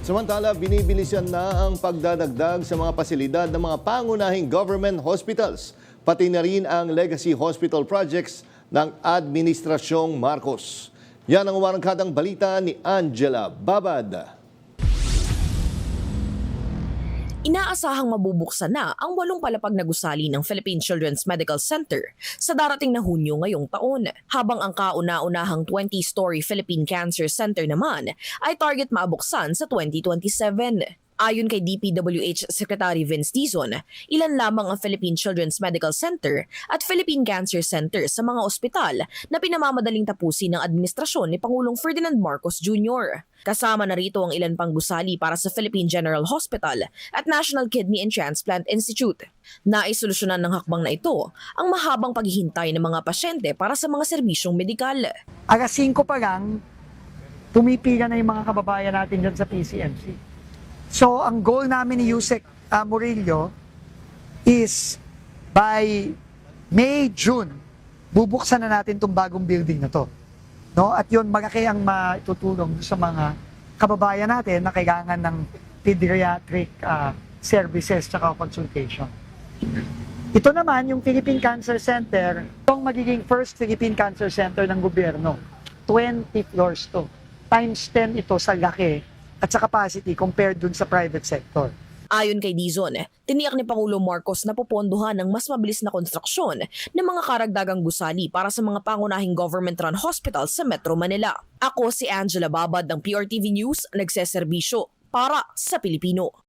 Samantala, binibilisan na ang pagdadagdag sa mga pasilidad ng mga pangunahing government hospitals, pati na rin ang legacy hospital projects ng Administrasyong Marcos. Yan ang umarangkadang balita ni Angela Babad. Inaasahang mabubuksan na ang 8 palapag na gusali ng Philippine Children's Medical Center sa darating na Hunyo ngayong taon, habang ang kauna-unahang 20-story Philippine Cancer Center naman ay target maabuksan sa 2027. Ayon kay DPWH Secretary Vince Dizon, ilan lamang ang Philippine Children's Medical Center at Philippine Cancer Center sa mga ospital na pinamamadaling tapusin ng administrasyon ni Pangulong Ferdinand Marcos Jr. Kasama na rito ang ilan pang gusali para sa Philippine General Hospital at National Kidney and Transplant Institute. Naisolusyonan ng hakbang na ito ang mahabang paghihintay ng mga pasyente para sa mga serbisyong medikal. Alas 5 pa lang, pumipila na yung mga kababayan natin dyan sa PCMC. So, ang goal namin ni Yusek Murillo is by May, June, bubuksan na natin itong bagong building na to. No? At yun, malaki ang matutulong sa mga kababayan natin na kailangan ng pediatric services at consultation. Ito naman, yung Philippine Cancer Center, itong magiging first Philippine Cancer Center ng gobyerno. 20 floors to. Times 10 ito sa laki at sa capacity compared dun sa private sector. Ayon kay Dizon, tiniyak ni Pangulong Marcos na popondohan ng mas mabilis na konstruksyon ng mga karagdagang gusali para sa mga pangunahing government-run hospitals sa Metro Manila. Ako si Angela Babad ng PRTV News, nagseserbisyo para sa Pilipino.